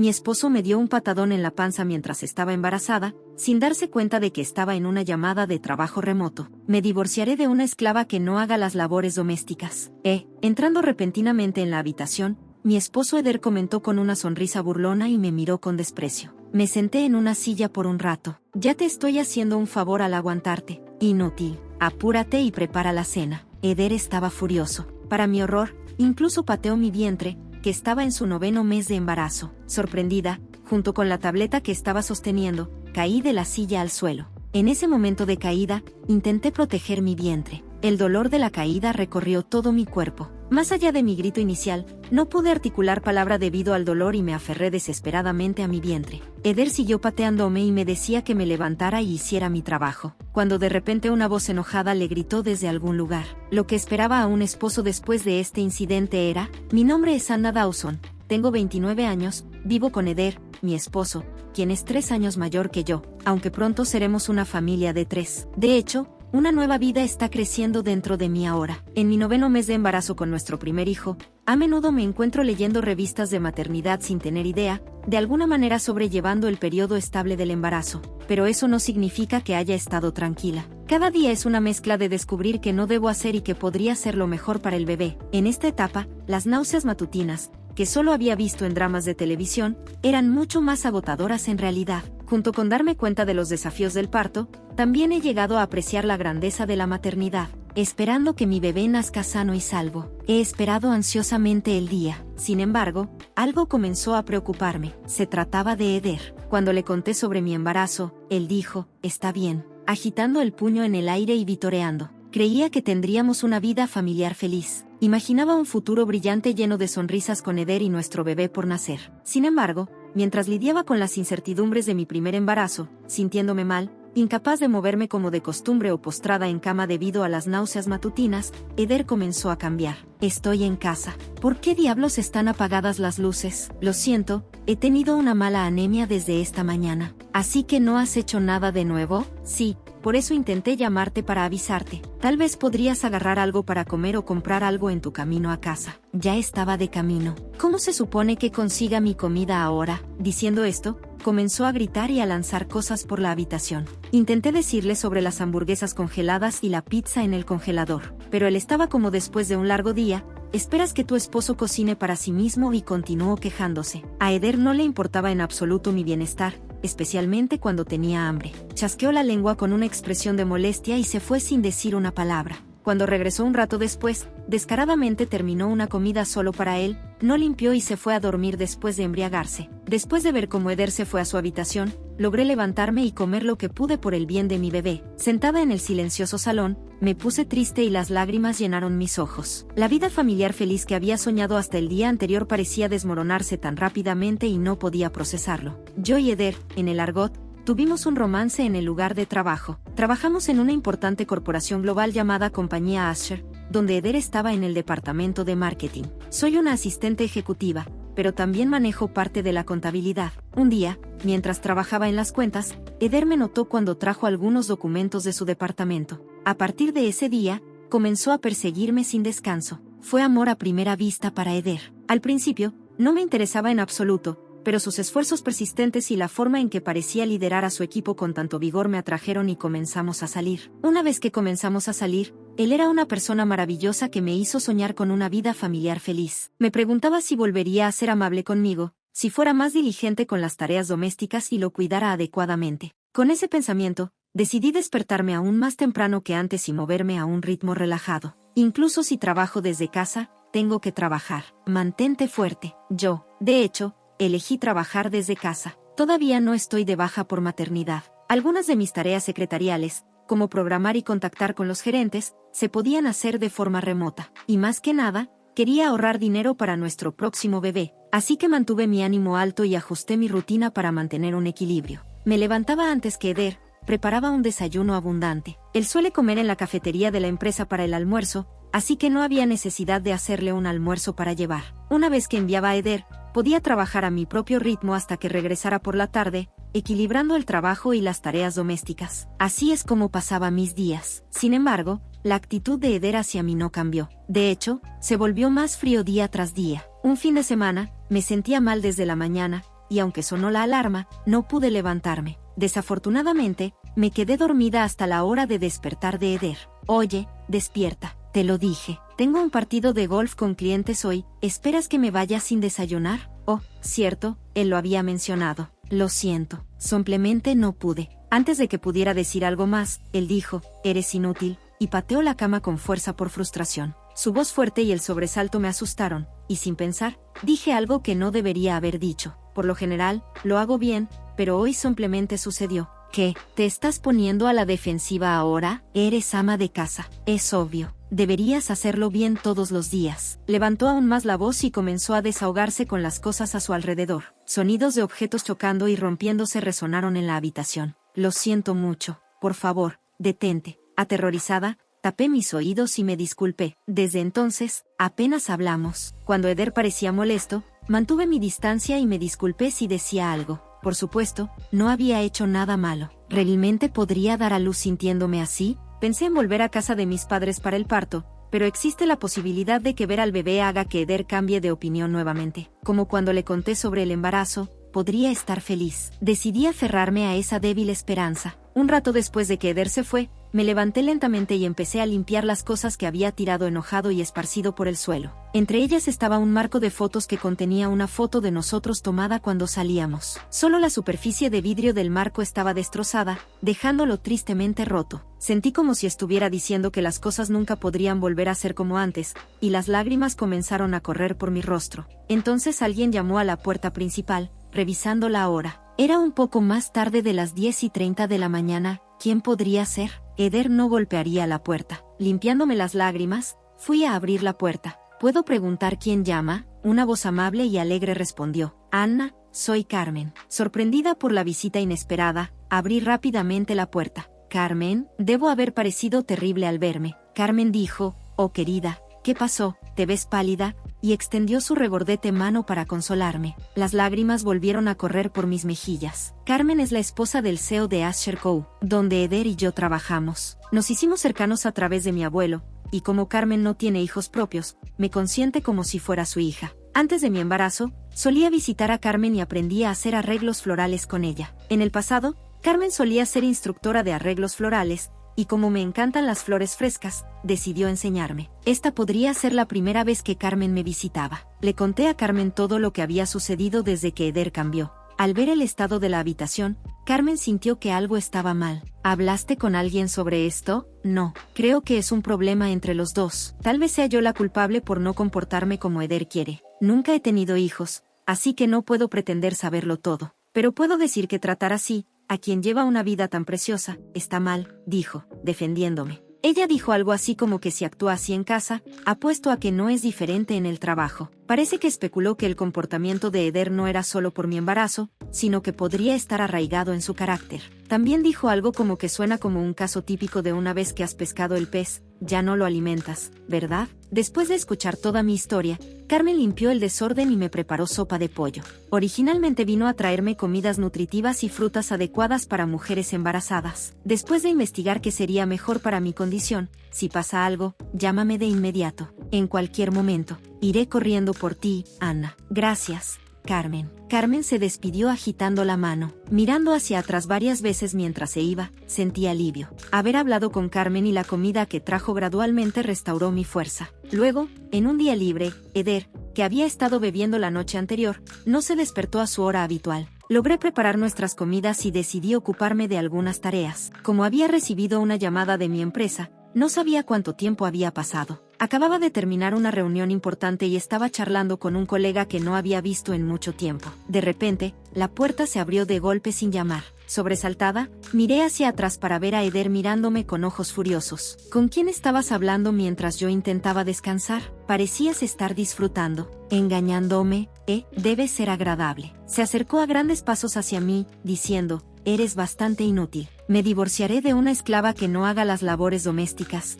mi esposo me dio un patadón en la panza mientras estaba embarazada, sin darse cuenta de que estaba en una llamada de trabajo remoto. Me divorciaré de una esclava que no haga las labores domésticas. Entrando repentinamente en la habitación, mi esposo Eder comentó con una sonrisa burlona y me miró con desprecio. Me senté en una silla por un rato. Ya te estoy haciendo un favor al aguantarte. Inútil. Apúrate y prepara la cena. Eder estaba furioso. Para mi horror, incluso pateó mi vientre, que estaba en su 9º mes de embarazo. Sorprendida, junto con la tableta que estaba sosteniendo, caí de la silla al suelo. En ese momento de caída, intenté proteger mi vientre. El dolor de la caída recorrió todo mi cuerpo. Más allá de mi grito inicial, no pude articular palabra debido al dolor y me aferré desesperadamente a mi vientre. Eder siguió pateándome y me decía que me levantara y hiciera mi trabajo, cuando de repente una voz enojada le gritó desde algún lugar. Lo que esperaba a un esposo después de este incidente era: mi nombre es Anna Dawson, tengo 29 años, vivo con Eder, mi esposo, quien es 3 años mayor que yo, aunque pronto seremos una familia de 3. De hecho, una nueva vida está creciendo dentro de mí ahora. En mi 9º mes de embarazo con nuestro primer hijo, a menudo me encuentro leyendo revistas de maternidad sin tener idea, de alguna manera sobrellevando el periodo estable del embarazo. Pero eso no significa que haya estado tranquila. Cada día es una mezcla de descubrir qué no debo hacer y qué podría ser lo mejor para el bebé. En esta etapa, las náuseas matutinas, que solo había visto en dramas de televisión, eran mucho más agotadoras en realidad. Junto con darme cuenta de los desafíos del parto, también he llegado a apreciar la grandeza de la maternidad, esperando que mi bebé nazca sano y salvo. He esperado ansiosamente el día. Sin embargo, algo comenzó a preocuparme. Se trataba de Eder. Cuando le conté sobre mi embarazo, él dijo: está bien, agitando el puño en el aire y vitoreando. Creía que tendríamos una vida familiar feliz. Imaginaba un futuro brillante lleno de sonrisas con Eder y nuestro bebé por nacer. Sin embargo, mientras lidiaba con las incertidumbres de mi primer embarazo, sintiéndome mal, incapaz de moverme como de costumbre o postrada en cama debido a las náuseas matutinas, Eder comenzó a cambiar. Estoy en casa. ¿Por qué diablos están apagadas las luces? Lo siento, he tenido una mala anemia desde esta mañana. ¿Así que no has hecho nada de nuevo? Sí. Por eso intenté llamarte para avisarte. Tal vez podrías agarrar algo para comer o comprar algo en tu camino a casa. Ya estaba de camino. ¿Cómo se supone que consiga mi comida ahora? Diciendo esto, comenzó a gritar y a lanzar cosas por la habitación. Intenté decirle sobre las hamburguesas congeladas y la pizza en el congelador, pero él estaba como: después de un largo día, ¿esperas que tu esposo cocine para sí mismo? Y continuó quejándose. A Eder no le importaba en absoluto mi bienestar, especialmente cuando tenía hambre. Chasqueó la lengua con una expresión de molestia y se fue sin decir una palabra. Cuando regresó un rato después, descaradamente terminó una comida solo para él, no limpió y se fue a dormir después de embriagarse. Después de ver cómo Eder se fue a su habitación, logré levantarme y comer lo que pude por el bien de mi bebé. Sentada en el silencioso salón, me puse triste y las lágrimas llenaron mis ojos. La vida familiar feliz que había soñado hasta el día anterior parecía desmoronarse tan rápidamente y no podía procesarlo. Yo y Eder, en el argot, tuvimos un romance en el lugar de trabajo. Trabajamos en una importante corporación global llamada Compañía Asher, donde Eder estaba en el departamento de marketing. Soy una asistente ejecutiva, pero también manejo parte de la contabilidad. Un día, mientras trabajaba en las cuentas, Eder me notó cuando trajo algunos documentos de su departamento. A partir de ese día, comenzó a perseguirme sin descanso. Fue amor a primera vista para Eder. Al principio, no me interesaba en absoluto, pero sus esfuerzos persistentes y la forma en que parecía liderar a su equipo con tanto vigor me atrajeron y comenzamos a salir. Una vez que comenzamos a salir, él era una persona maravillosa que me hizo soñar con una vida familiar feliz. Me preguntaba si volvería a ser amable conmigo, si fuera más diligente con las tareas domésticas y lo cuidara adecuadamente. Con ese pensamiento, decidí despertarme aún más temprano que antes y moverme a un ritmo relajado. Incluso si trabajo desde casa, tengo que trabajar. Mantente fuerte. Yo, de hecho, elegí trabajar desde casa. Todavía no estoy de baja por maternidad. Algunas de mis tareas secretariales, como programar y contactar con los gerentes, se podían hacer de forma remota. Y más que nada, quería ahorrar dinero para nuestro próximo bebé, así que mantuve mi ánimo alto y ajusté mi rutina para mantener un equilibrio. Me levantaba antes que Eder, preparaba un desayuno abundante. Él suele comer en la cafetería de la empresa para el almuerzo, así que no había necesidad de hacerle un almuerzo para llevar. Una vez que enviaba a Eder, podía trabajar a mi propio ritmo hasta que regresara por la tarde, equilibrando el trabajo y las tareas domésticas. Así es como pasaba mis días. Sin embargo, la actitud de Eder hacia mí no cambió. De hecho, se volvió más frío día tras día. Un fin de semana, me sentía mal desde la mañana, y aunque sonó la alarma, no pude levantarme. Desafortunadamente, me quedé dormida hasta la hora de despertar de Eder. Oye, despierta, te lo dije. Tengo un partido de golf con clientes hoy, ¿esperas que me vaya sin desayunar? Oh, cierto, él lo había mencionado. Lo siento, simplemente no pude. Antes de que pudiera decir algo más, él dijo, eres inútil, y pateó la cama con fuerza por frustración. Su voz fuerte y el sobresalto me asustaron, y sin pensar, dije algo que no debería haber dicho. Por lo general, lo hago bien, pero hoy simplemente sucedió. ¿Qué? ¿Te estás poniendo a la defensiva ahora? Eres ama de casa. Es obvio. Deberías hacerlo bien todos los días. Levantó aún más la voz y comenzó a desahogarse con las cosas a su alrededor. Sonidos de objetos chocando y rompiéndose resonaron en la habitación. Lo siento mucho. Por favor, detente. Aterrorizada, tapé mis oídos y me disculpé. Desde entonces, apenas hablamos. Cuando Eder parecía molesto, mantuve mi distancia y me disculpé si decía algo. Por supuesto, no había hecho nada malo. ¿Realmente podría dar a luz sintiéndome así? Pensé en volver a casa de mis padres para el parto, pero existe la posibilidad de que ver al bebé haga que Eder cambie de opinión nuevamente. Como cuando le conté sobre el embarazo, podría estar feliz. Decidí aferrarme a esa débil esperanza. Un rato después de que Eder se fue, me levanté lentamente y empecé a limpiar las cosas que había tirado enojado y esparcido por el suelo. Entre ellas estaba un marco de fotos que contenía una foto de nosotros tomada cuando salíamos. Solo la superficie de vidrio del marco estaba destrozada, dejándolo tristemente roto. Sentí como si estuviera diciendo que las cosas nunca podrían volver a ser como antes, y las lágrimas comenzaron a correr por mi rostro. Entonces alguien llamó a la puerta principal, revisando la hora. Era un poco más tarde de las 10:30 de la mañana. ¿Quién podría ser? Eder no golpearía la puerta. Limpiándome las lágrimas, fui a abrir la puerta. ¿Puedo preguntar quién llama? Una voz amable y alegre respondió. Anna, soy Carmen. Sorprendida por la visita inesperada, abrí rápidamente la puerta. Carmen, debo haber parecido terrible al verme. Carmen dijo, oh querida, ¿qué pasó? ¿Te ves pálida? Y extendió su regordete mano para consolarme. Las lágrimas volvieron a correr por mis mejillas. Carmen es la esposa del CEO de Asher Co., donde Eder y yo trabajamos. Nos hicimos cercanos a través de mi abuelo, y como Carmen no tiene hijos propios, me consiente como si fuera su hija. Antes de mi embarazo, solía visitar a Carmen y aprendí a hacer arreglos florales con ella. En el pasado, Carmen solía ser instructora de arreglos florales, y como me encantan las flores frescas, decidió enseñarme. Esta podría ser la primera vez que Carmen me visitaba. Le conté a Carmen todo lo que había sucedido desde que Eder cambió. Al ver el estado de la habitación, Carmen sintió que algo estaba mal. ¿Hablaste con alguien sobre esto? No. Creo que es un problema entre los dos. Tal vez sea yo la culpable por no comportarme como Eder quiere. Nunca he tenido hijos, así que no puedo pretender saberlo todo. Pero puedo decir que tratar así a quien lleva una vida tan preciosa, está mal, dijo, defendiéndome. Ella dijo algo así como que si actúa así en casa, apuesto a que no es diferente en el trabajo. Parece que especuló que el comportamiento de Eder no era solo por mi embarazo, sino que podría estar arraigado en su carácter. También dijo algo como que suena como un caso típico de una vez que has pescado el pez, ya no lo alimentas, ¿verdad? Después de escuchar toda mi historia, Carmen limpió el desorden y me preparó sopa de pollo. Originalmente vino a traerme comidas nutritivas y frutas adecuadas para mujeres embarazadas. Después de investigar qué sería mejor para mi condición, si pasa algo, llámame de inmediato. En cualquier momento, iré corriendo por ti, Anna. Gracias, Carmen. Carmen se despidió agitando la mano. Mirando hacia atrás varias veces mientras se iba, sentí alivio. Haber hablado con Carmen y la comida que trajo gradualmente restauró mi fuerza. Luego, en un día libre, Eder, que había estado bebiendo la noche anterior, no se despertó a su hora habitual. Logré preparar nuestras comidas y decidí ocuparme de algunas tareas. Como había recibido una llamada de mi empresa, no sabía cuánto tiempo había pasado. Acababa de terminar una reunión importante y estaba charlando con un colega que no había visto en mucho tiempo. De repente, la puerta se abrió de golpe sin llamar. Sobresaltada, miré hacia atrás para ver a Eder mirándome con ojos furiosos. ¿Con quién estabas hablando mientras yo intentaba descansar? Parecías estar disfrutando. ¿Engañándome? Debe ser agradable. Se acercó a grandes pasos hacia mí, diciendo, eres bastante inútil. Me divorciaré de una esclava que no haga las labores domésticas.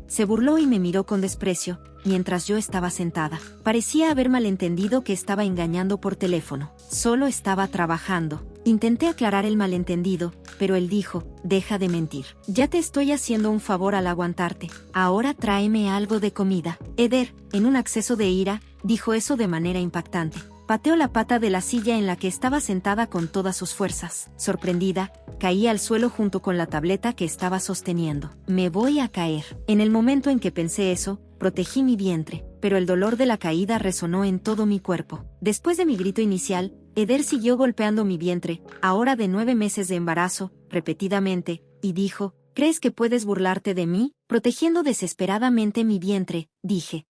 Se burló y me miró con desprecio, mientras yo estaba sentada. Parecía haber malentendido que estaba engañando por teléfono. Solo estaba trabajando. Intenté aclarar el malentendido, pero él dijo, deja de mentir. Ya te estoy haciendo un favor al aguantarte. Ahora tráeme algo de comida. Eder, en un acceso de ira, dijo eso de manera impactante. Pateó la pata de la silla en la que estaba sentada con todas sus fuerzas. Sorprendida, caí al suelo junto con la tableta que estaba sosteniendo. Me voy a caer. En el momento en que pensé eso, protegí mi vientre, pero el dolor de la caída resonó en todo mi cuerpo. Después de mi grito inicial, Eder siguió golpeando mi vientre, ahora de 9 meses de embarazo, repetidamente, y dijo, ¿crees que puedes burlarte de mí? Protegiendo desesperadamente mi vientre, dije,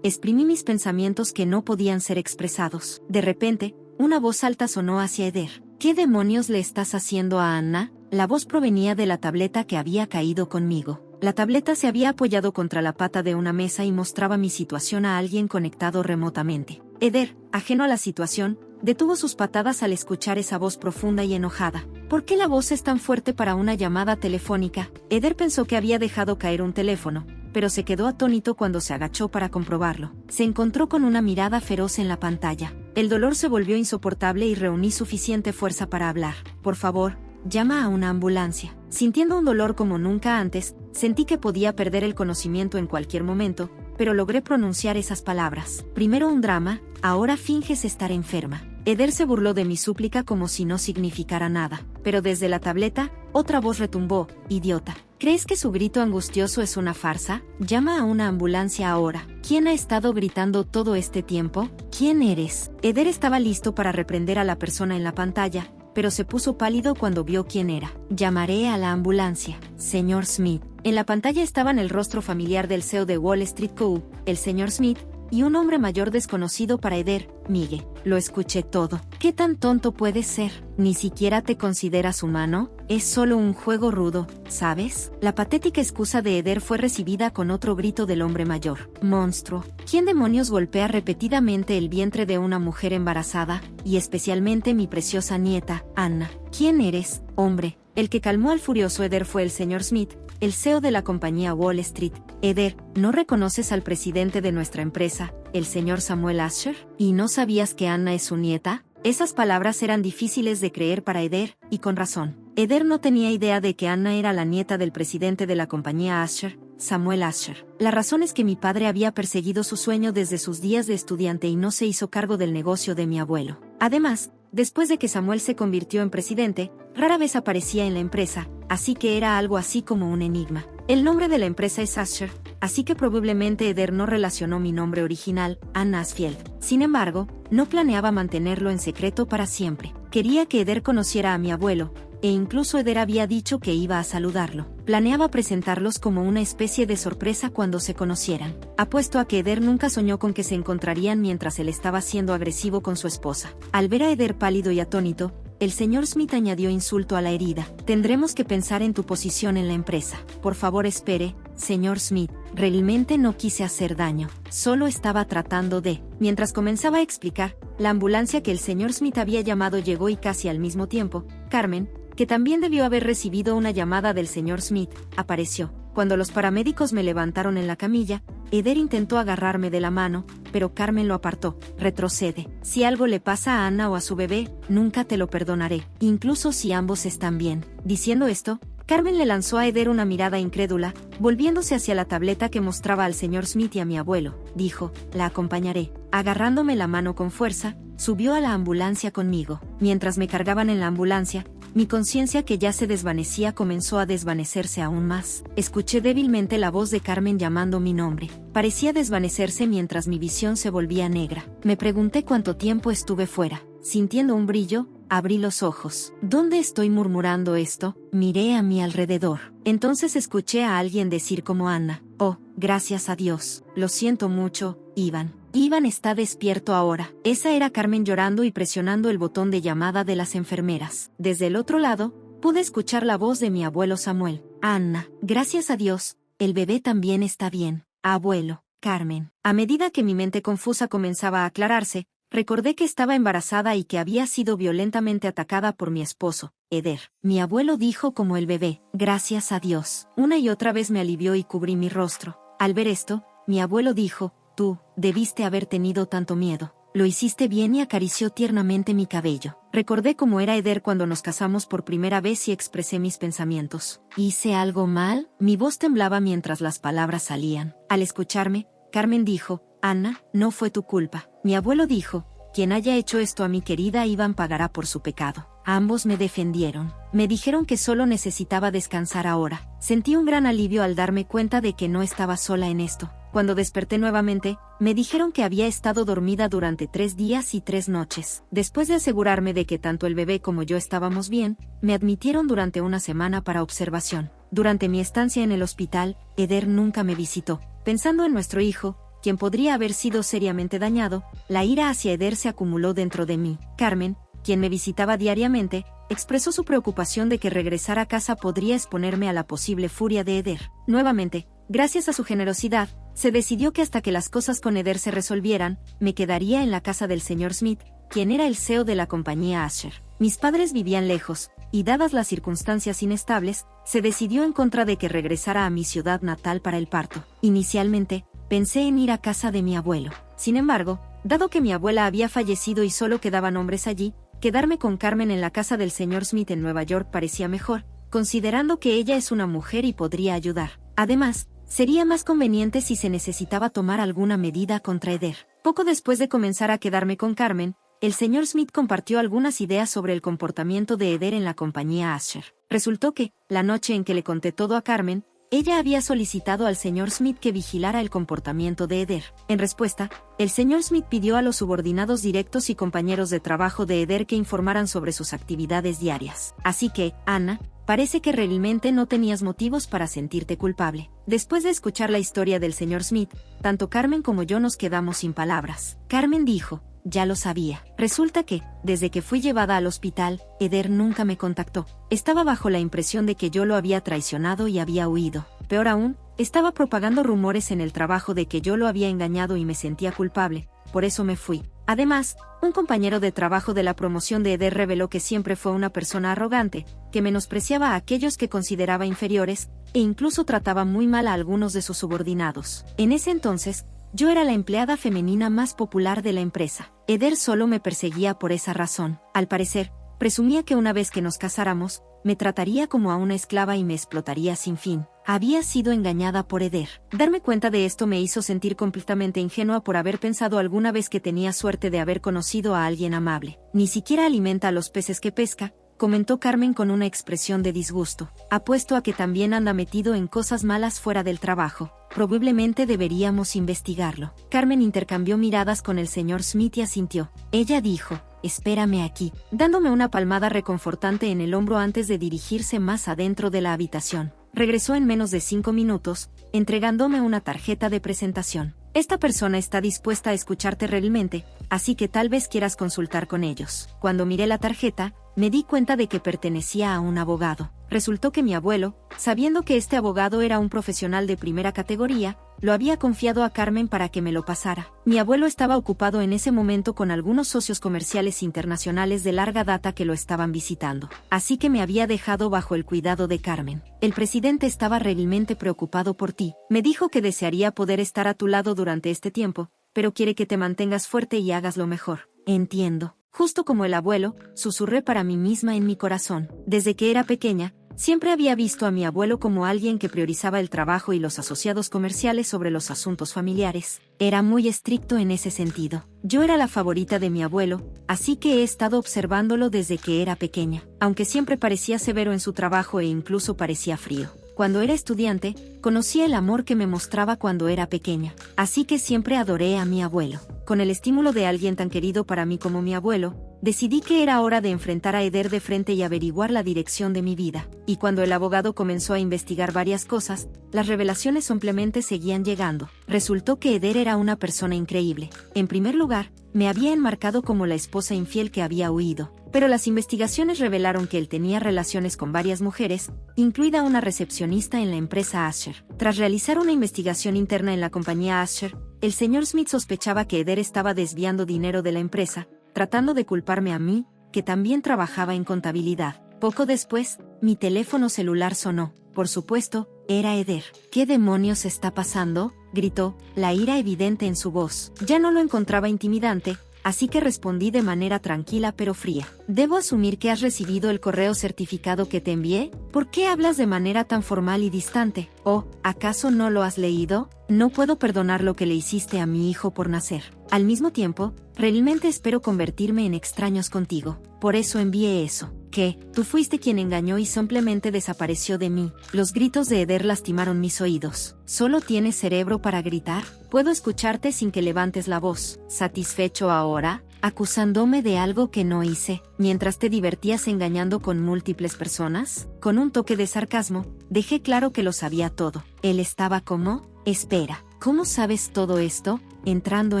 exprimí mis pensamientos que no podían ser expresados. De repente, una voz alta sonó hacia Eder. ¿Qué demonios le estás haciendo a Anna? La voz provenía de la tableta que había caído conmigo. La tableta se había apoyado contra la pata de una mesa y mostraba mi situación a alguien conectado remotamente. Eder, ajeno a la situación, detuvo sus patadas al escuchar esa voz profunda y enojada. ¿Por qué la voz es tan fuerte para una llamada telefónica? Eder pensó que había dejado caer un teléfono, pero se quedó atónito cuando se agachó para comprobarlo. Se encontró con una mirada feroz en la pantalla. El dolor se volvió insoportable y reuní suficiente fuerza para hablar. Por favor, llama a una ambulancia. Sintiendo un dolor como nunca antes, sentí que podía perder el conocimiento en cualquier momento, pero logré pronunciar esas palabras. Primero un drama, ahora finges estar enferma. Eder se burló de mi súplica como si no significara nada, pero desde la tableta, otra voz retumbó, idiota. ¿Crees que su grito angustioso es una farsa? Llama a una ambulancia ahora. ¿Quién ha estado gritando todo este tiempo? ¿Quién eres? Eder estaba listo para reprender a la persona en la pantalla, pero se puso pálido cuando vio quién era. Llamaré a la ambulancia, señor Smith. En la pantalla estaban el rostro familiar del CEO de Wall Street Co., el señor Smith, y un hombre mayor desconocido para Eder, Miguel. Lo escuché todo. ¿Qué tan tonto puedes ser? ¿Ni siquiera te consideras humano? Es solo un juego rudo, ¿sabes? La patética excusa de Eder fue recibida con otro grito del hombre mayor. Monstruo. ¿Quién demonios golpea repetidamente el vientre de una mujer embarazada, y especialmente mi preciosa nieta, Anna? ¿Quién eres, hombre? El que calmó al furioso Eder fue el señor Smith, el CEO de la compañía Wall Street. Eder, ¿no reconoces al presidente de nuestra empresa, el señor Samuel Asher? ¿Y no sabías que Anna es su nieta? Esas palabras eran difíciles de creer para Eder, y con razón. Eder no tenía idea de que Anna era la nieta del presidente de la compañía Asher, Samuel Asher. La razón es que mi padre había perseguido su sueño desde sus días de estudiante y no se hizo cargo del negocio de mi abuelo. Además, después de que Samuel se convirtió en presidente, rara vez aparecía en la empresa, así que era algo así como un enigma. El nombre de la empresa es Asher, así que probablemente Eder no relacionó mi nombre original, Anna Asfield. Sin embargo, no planeaba mantenerlo en secreto para siempre. Quería que Eder conociera a mi abuelo, e incluso Eder había dicho que iba a saludarlo. Planeaba presentarlos como una especie de sorpresa cuando se conocieran. Apuesto a que Eder nunca soñó con que se encontrarían mientras él estaba siendo agresivo con su esposa. Al ver a Eder pálido y atónito, el señor Smith añadió insulto a la herida. Tendremos que pensar en tu posición en la empresa. Por favor espere, señor Smith. Realmente no quise hacer daño. Solo estaba tratando de... Mientras comenzaba a explicar, la ambulancia que el señor Smith había llamado llegó y casi al mismo tiempo, Carmen, que también debió haber recibido una llamada del señor Smith, apareció. Cuando los paramédicos me levantaron en la camilla, Eder intentó agarrarme de la mano, pero Carmen lo apartó. Retrocede. Si algo le pasa a Anna o a su bebé, nunca te lo perdonaré, incluso si ambos están bien. Diciendo esto, Carmen le lanzó a Eder una mirada incrédula, volviéndose hacia la tableta que mostraba al señor Smith y a mi abuelo. Dijo, la acompañaré. Agarrándome la mano con fuerza, subió a la ambulancia conmigo. Mientras me cargaban en la ambulancia, mi conciencia que ya se desvanecía comenzó a desvanecerse aún más. Escuché débilmente la voz de Carmen llamando mi nombre. Parecía desvanecerse mientras mi visión se volvía negra. Me pregunté cuánto tiempo estuve fuera. Sintiendo un brillo, abrí los ojos. ¿Dónde estoy murmurando esto? Miré a mi alrededor. Entonces escuché a alguien decir como Anna. Oh, gracias a Dios. Lo siento mucho, Iván. Iván está despierto ahora. Esa era Carmen llorando y presionando el botón de llamada de las enfermeras. Desde el otro lado, pude escuchar la voz de mi abuelo Samuel. Anna, gracias a Dios, el bebé también está bien. Abuelo, Carmen. A medida que mi mente confusa comenzaba a aclararse, recordé que estaba embarazada y que había sido violentamente atacada por mi esposo, Eder. Mi abuelo dijo como el bebé, gracias a Dios. Una y otra vez me alivió y cubrí mi rostro. Al ver esto, mi abuelo dijo, tú, debiste haber tenido tanto miedo. Lo hiciste bien y acarició tiernamente mi cabello. Recordé cómo era Eder cuando nos casamos por primera vez y expresé mis pensamientos. ¿Hice algo mal? Mi voz temblaba mientras las palabras salían. Al escucharme, Carmen dijo, Anna, no fue tu culpa. Mi abuelo dijo, quien haya hecho esto a mi querida Iván pagará por su pecado. Ambos me defendieron. Me dijeron que solo necesitaba descansar ahora. Sentí un gran alivio al darme cuenta de que no estaba sola en esto. Cuando desperté nuevamente, me dijeron que había estado dormida durante 3 días y 3 noches. Después de asegurarme de que tanto el bebé como yo estábamos bien, me admitieron durante una semana para observación. Durante mi estancia en el hospital, Eder nunca me visitó. Pensando en nuestro hijo, quien podría haber sido seriamente dañado, la ira hacia Eder se acumuló dentro de mí. Carmen, quien me visitaba diariamente, expresó su preocupación de que regresar a casa podría exponerme a la posible furia de Eder. Nuevamente, gracias a su generosidad, se decidió que hasta que las cosas con Eder se resolvieran, me quedaría en la casa del señor Smith, quien era el CEO de la compañía Asher. Mis padres vivían lejos, y dadas las circunstancias inestables, se decidió en contra de que regresara a mi ciudad natal para el parto. Inicialmente, pensé en ir a casa de mi abuelo. Sin embargo, dado que mi abuela había fallecido y solo quedaban hombres allí, quedarme con Carmen en la casa del señor Smith en Nueva York parecía mejor, considerando que ella es una mujer y podría ayudar. Además, sería más conveniente si se necesitaba tomar alguna medida contra Eder. Poco después de comenzar a quedarme con Carmen, el señor Smith compartió algunas ideas sobre el comportamiento de Eder en la compañía Asher. Resultó que, la noche en que le conté todo a Carmen, ella había solicitado al señor Smith que vigilara el comportamiento de Eder. En respuesta, el señor Smith pidió a los subordinados directos y compañeros de trabajo de Eder que informaran sobre sus actividades diarias. Así que, Ana, parece que realmente no tenías motivos para sentirte culpable. Después de escuchar la historia del señor Smith, tanto Carmen como yo nos quedamos sin palabras. Carmen dijo: ya lo sabía. Resulta que, desde que fui llevada al hospital, Eder nunca me contactó. Estaba bajo la impresión de que yo lo había traicionado y había huido. Peor aún, estaba propagando rumores en el trabajo de que yo lo había engañado y me sentía culpable. Por eso me fui. Además, un compañero de trabajo de la promoción de Eder reveló que siempre fue una persona arrogante, que menospreciaba a aquellos que consideraba inferiores, e incluso trataba muy mal a algunos de sus subordinados. En ese entonces, yo era la empleada femenina más popular de la empresa. Eder solo me perseguía por esa razón. Al parecer, presumía que una vez que nos casáramos, me trataría como a una esclava y me explotaría sin fin. Había sido engañada por Eder. Darme cuenta de esto me hizo sentir completamente ingenua por haber pensado alguna vez que tenía suerte de haber conocido a alguien amable. Ni siquiera alimenta a los peces que pesca, comentó Carmen con una expresión de disgusto. Apuesto a que también anda metido en cosas malas fuera del trabajo. Probablemente deberíamos investigarlo. Carmen intercambió miradas con el señor Smith y asintió. Ella dijo: espérame aquí, dándome una palmada reconfortante en el hombro antes de dirigirse más adentro de la habitación. Regresó en menos de 5 minutos, entregándome una tarjeta de presentación. Esta persona está dispuesta a escucharte realmente, así que tal vez quieras consultar con ellos. Cuando miré la tarjeta, me di cuenta de que pertenecía a un abogado. Resultó que mi abuelo, sabiendo que este abogado era un profesional de primera categoría, lo había confiado a Carmen para que me lo pasara. Mi abuelo estaba ocupado en ese momento con algunos socios comerciales internacionales de larga data que lo estaban visitando. Así que me había dejado bajo el cuidado de Carmen. El presidente estaba realmente preocupado por ti. Me dijo que desearía poder estar a tu lado durante este tiempo, pero quiere que te mantengas fuerte y hagas lo mejor. Entiendo. Justo como el abuelo, susurré para mí misma en mi corazón. Desde que era pequeña, siempre había visto a mi abuelo como alguien que priorizaba el trabajo y los asociados comerciales sobre los asuntos familiares. Era muy estricto en ese sentido. Yo era la favorita de mi abuelo, así que he estado observándolo desde que era pequeña, aunque siempre parecía severo en su trabajo e incluso parecía frío. Cuando era estudiante, conocí el amor que me mostraba cuando era pequeña, así que siempre adoré a mi abuelo. Con el estímulo de alguien tan querido para mí como mi abuelo, decidí que era hora de enfrentar a Eder de frente y averiguar la dirección de mi vida. Y cuando el abogado comenzó a investigar varias cosas, las revelaciones simplemente seguían llegando. Resultó que Eder era una persona increíble. En primer lugar, me había enmarcado como la esposa infiel que había huido. Pero las investigaciones revelaron que él tenía relaciones con varias mujeres, incluida una recepcionista en la empresa Asher. Tras realizar una investigación interna en la compañía Asher, el señor Smith sospechaba que Eder estaba desviando dinero de la empresa, tratando de culparme a mí, que también trabajaba en contabilidad. Poco después, mi teléfono celular sonó. Por supuesto, era Eder. ¿Qué demonios está pasando?, gritó, la ira evidente en su voz. Ya no lo encontraba intimidante, así que respondí de manera tranquila pero fría. ¿Debo asumir que has recibido el correo certificado que te envié? ¿Por qué hablas de manera tan formal y distante? ¿O, acaso no lo has leído? No puedo perdonar lo que le hiciste a mi hijo por nacer. Al mismo tiempo, realmente espero convertirme en extraños contigo. Por eso envié eso. ¿Qué? Tú fuiste quien engañó y simplemente desapareció de mí. Los gritos de Eder lastimaron mis oídos. ¿Solo tienes cerebro para gritar? Puedo escucharte sin que levantes la voz. ¿Satisfecho ahora? Acusándome de algo que no hice, mientras te divertías engañando con múltiples personas. Con un toque de sarcasmo, dejé claro que lo sabía todo. Él estaba como, espera, ¿cómo sabes todo esto? Entrando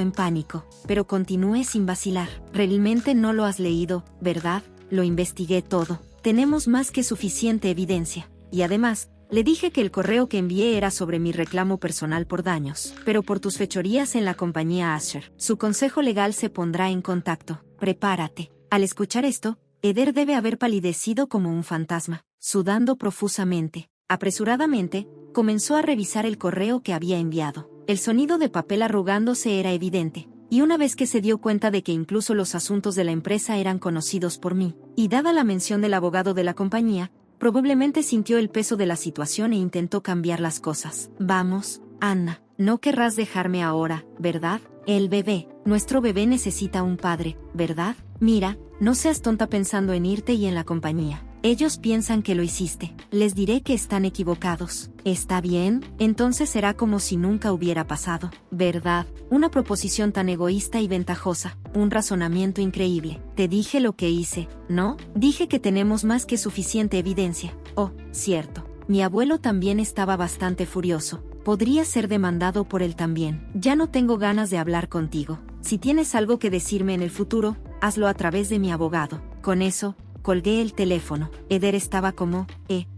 en pánico, pero continué sin vacilar. Realmente no lo has leído, ¿verdad? Lo investigué todo. Tenemos más que suficiente evidencia. Y además, le dije que el correo que envié era sobre mi reclamo personal por daños, pero por tus fechorías en la compañía Asher. Su consejo legal se pondrá en contacto. Prepárate. Al escuchar esto, Eder debe haber palidecido como un fantasma, sudando profusamente. Apresuradamente, comenzó a revisar el correo que había enviado. El sonido de papel arrugándose era evidente. Y una vez que se dio cuenta de que incluso los asuntos de la empresa eran conocidos por mí, y dada la mención del abogado de la compañía, probablemente sintió el peso de la situación e intentó cambiar las cosas. Vamos, Anna, no querrás dejarme ahora, ¿verdad? El bebé, nuestro bebé necesita un padre, ¿verdad? Mira, no seas tonta pensando en irte y en la compañía. Ellos piensan que lo hiciste. Les diré que están equivocados. ¿Está bien? Entonces será como si nunca hubiera pasado. ¿Verdad? Una proposición tan egoísta y ventajosa. Un razonamiento increíble. Te dije lo que hice, ¿no? Dije que tenemos más que suficiente evidencia. Oh, cierto. Mi abuelo también estaba bastante furioso. Podría ser demandado por él también. Ya no tengo ganas de hablar contigo. Si tienes algo que decirme en el futuro, hazlo a través de mi abogado. Con eso, colgué el teléfono. Eder estaba como,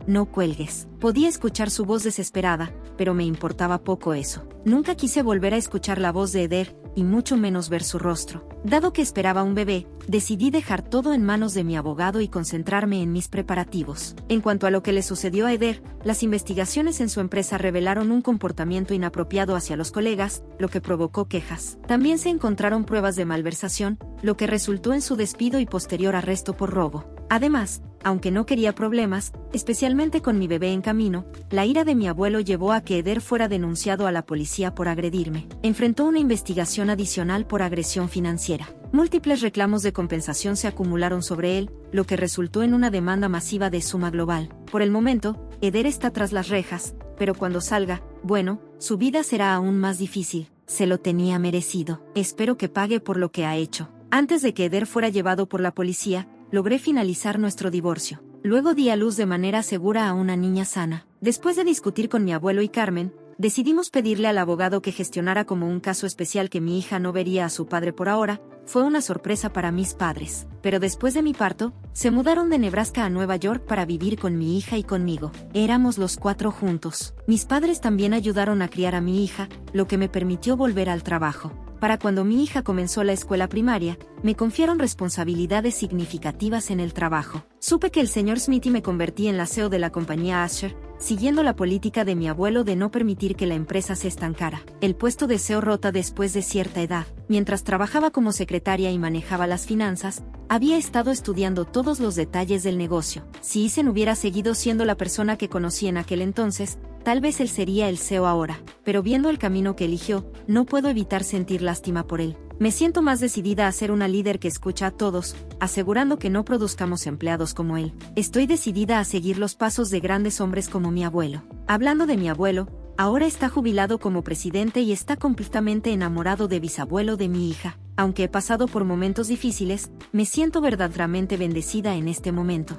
no cuelgues. Podía escuchar su voz desesperada, pero me importaba poco eso. Nunca quise volver a escuchar la voz de Eder, y mucho menos ver su rostro. Dado que esperaba un bebé, decidí dejar todo en manos de mi abogado y concentrarme en mis preparativos. En cuanto a lo que le sucedió a Eder, las investigaciones en su empresa revelaron un comportamiento inapropiado hacia los colegas, lo que provocó quejas. También se encontraron pruebas de malversación, lo que resultó en su despido y posterior arresto por robo. Además, aunque no quería problemas, especialmente con mi bebé en camino, la ira de mi abuelo llevó a que Eder fuera denunciado a la policía por agredirme. Enfrentó una investigación adicional por agresión financiera. Múltiples reclamos de compensación se acumularon sobre él, lo que resultó en una demanda masiva de suma global. Por el momento, Eder está tras las rejas, pero cuando salga, bueno, su vida será aún más difícil. Se lo tenía merecido. Espero que pague por lo que ha hecho. Antes de que Eder fuera llevado por la policía, logré finalizar nuestro divorcio. Luego di a luz de manera segura a una niña sana. Después de discutir con mi abuelo y Carmen, decidimos pedirle al abogado que gestionara como un caso especial que mi hija no vería a su padre por ahora. Fue una sorpresa para mis padres. Pero después de mi parto, se mudaron de Nebraska a Nueva York para vivir con mi hija y conmigo. Éramos los 4 juntos. Mis padres también ayudaron a criar a mi hija, lo que me permitió volver al trabajo. Para cuando mi hija comenzó la escuela primaria, me confiaron responsabilidades significativas en el trabajo. Supe que el señor Smith y me convertí en la CEO de la compañía Asher, siguiendo la política de mi abuelo de no permitir que la empresa se estancara. El puesto de CEO rota después de cierta edad. Mientras trabajaba como secretaria y manejaba las finanzas, había estado estudiando todos los detalles del negocio. Si Isen hubiera seguido siendo la persona que conocí en aquel entonces, tal vez él sería el CEO ahora, pero viendo el camino que eligió, no puedo evitar sentir lástima por él. Me siento más decidida a ser una líder que escucha a todos, asegurando que no produzcamos empleados como él. Estoy decidida a seguir los pasos de grandes hombres como mi abuelo. Hablando de mi abuelo, ahora está jubilado como presidente y está completamente enamorado de bisabuelo de mi hija. Aunque he pasado por momentos difíciles, me siento verdaderamente bendecida en este momento.